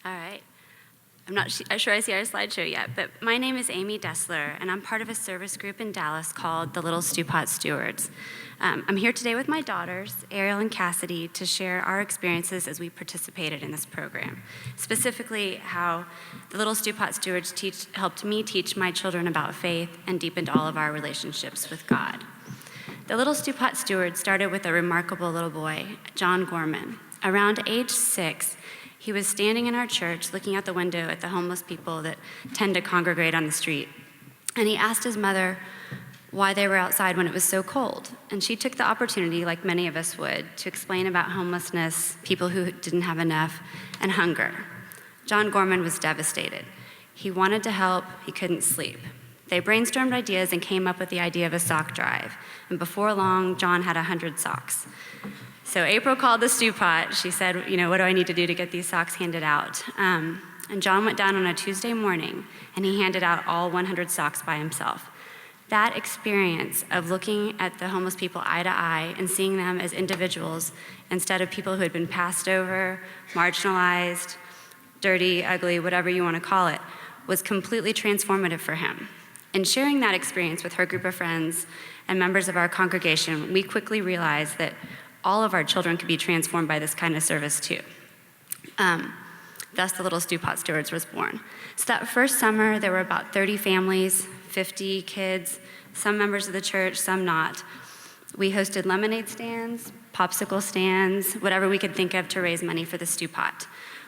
All right. I'm not sure I see our slideshow yet, but my name is Amy Dessler, and I'm part of a service group in Dallas called the Little Stewpot Stewards. I'm here today with my daughters, Ariel and Cassidy, to share our experiences as we participated in this program, specifically how the Little Stewpot Stewards helped me teach my children about faith and deepened all of our relationships with God. The Little Stewpot Stewards started with a remarkable little boy, John Gorman. Around age 6, he was standing in our church looking out the window at the homeless people that tend to congregate on the street. And he asked his mother why they were outside when it was so cold. And she took the opportunity, like many of us would, to explain about homelessness, people who didn't have enough, and hunger. John Gorman was devastated. He wanted to help, he couldn't sleep. They brainstormed ideas and came up with the idea of a sock drive. And before long, John had 100 socks. So April called the Stewpot. She said, what do I need to do to get these socks handed out? And John went down on a Tuesday morning, and he handed out all 100 socks by himself. That experience of looking at the homeless people eye to eye and seeing them as individuals instead of people who had been passed over, marginalized, dirty, ugly, whatever you want to call it, was completely transformative for him. In sharing that experience with her group of friends and members of our congregation, we quickly realized that all of our children could be transformed by this kind of service too. Thus, the Little Stewpot Stewards was born. So that first summer, there were about 30 families, 50 kids, some members of the church, some not. We hosted lemonade stands, popsicle stands, whatever we could think of to raise money for the Stewpot.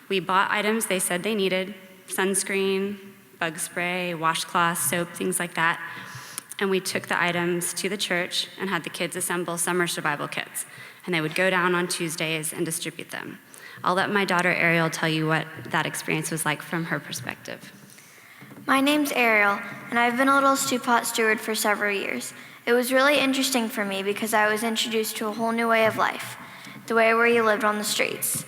We bought items they said they needed, sunscreen, bug spray, washcloth, soap, things like that. And we took the items to the church and had the kids assemble summer survival kits. And they would go down on Tuesdays and distribute them. I'll let my daughter Ariel tell you what that experience was like from her perspective. My name's Ariel, and I've been a Little Stewpot steward for several years. It was really interesting for me because I was introduced to a whole new way of life, the way where you lived on the streets.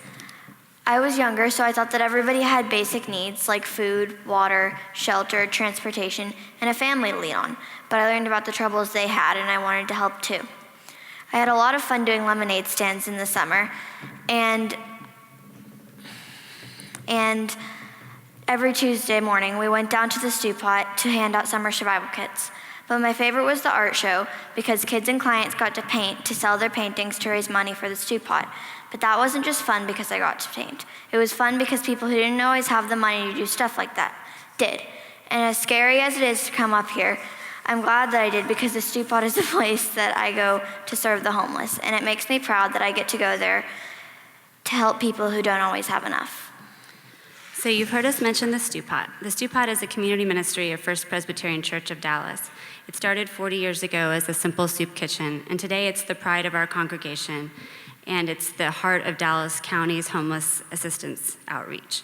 I was younger, so I thought that everybody had basic needs like food, water, shelter, transportation, and a family to lean on. But I learned about the troubles they had, and I wanted to help too. I had a lot of fun doing lemonade stands in the summer, and every Tuesday morning we went down to the Stewpot to hand out summer survival kits. But my favorite was the art show because kids and clients got to paint to sell their paintings to raise money for the Stewpot. But that wasn't just fun because I got to paint. It was fun because people who didn't always have the money to do stuff like that did. And as scary as it is to come up here, I'm glad that I did because the Stewpot is a place that I go to serve the homeless, and it makes me proud that I get to go there to help people who don't always have enough. So you've heard us mention the Stewpot. The Stewpot is a community ministry of First Presbyterian Church of Dallas. It started 40 years ago as a simple soup kitchen, and today it's the pride of our congregation, and it's the heart of Dallas County's homeless assistance outreach.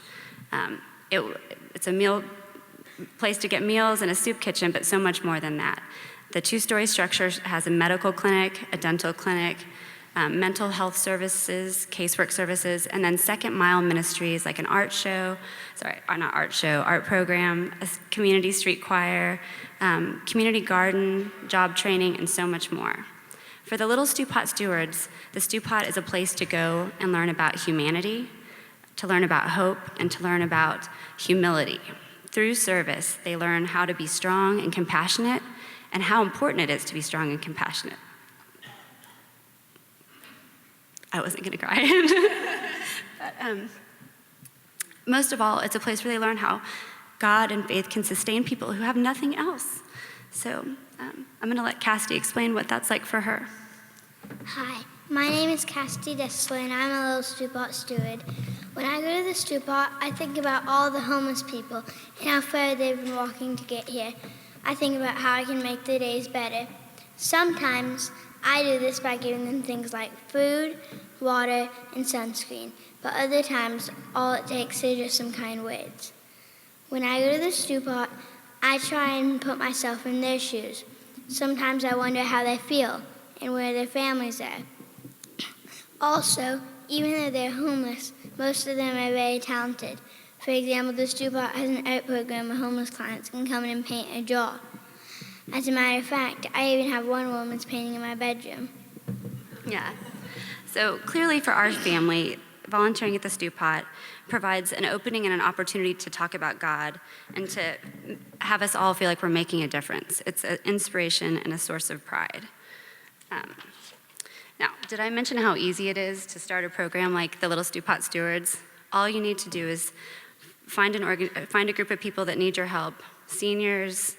It's a place to get meals and a soup kitchen, but so much more than that. The two-story structure has a medical clinic, a dental clinic, mental health services, casework services, and then second mile ministries like an art program, a community street choir, community garden, job training, and so much more. For the Little Stewpot Stewards, the Stewpot is a place to go and learn about humanity, to learn about hope, and to learn about humility. Through service, they learn how to be strong and compassionate and how important it is to be strong and compassionate. I wasn't gonna cry. But, most of all, it's a place where they learn how God and faith can sustain people who have nothing else. So I'm gonna let Cassidy explain what that's like for her. Hi, my name is Cassidy Dessler, and I'm a Little Stewpot steward. When I go to the Stewpot, I think about all the homeless people and how far they've been walking to get here. I think about how I can make their days better. Sometimes I do this by giving them things like food, water, and sunscreen, but other times all it takes is just some kind words. When I go to the Stewpot, I try and put myself in their shoes. Sometimes I wonder how they feel and where their families are. Also, even though they're homeless, most of them are very talented. For example, the Stewpot has an art program where homeless clients can come in and paint a jar. As a matter of fact, I even have one woman's painting in my bedroom. Yeah. So clearly for our family, volunteering at the Stewpot provides an opening and an opportunity to talk about God and to have us all feel like we're making a difference. It's an inspiration and a source of pride. Now, did I mention how easy it is to start a program like the Little Stewpot Stewards? All you need to do is find a group of people that need your help, seniors,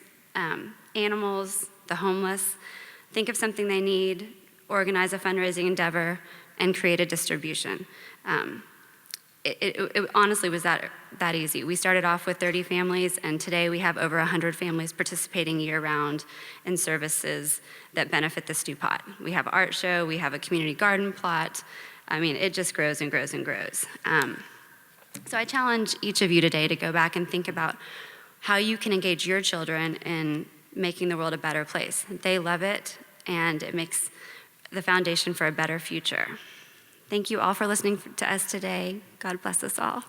animals, the homeless. Think of something they need, organize a fundraising endeavor, and create a distribution. It honestly was that easy. We started off with 30 families, and today we have over 100 families participating year-round in services that benefit the Stewpot. We have art show, we have a community garden plot. I mean, it just grows and grows and grows. So I challenge each of you today to go back and think about how you can engage your children in making the world a better place. They love it, and it makes the foundation for a better future. Thank you all for listening to us today. God bless us all.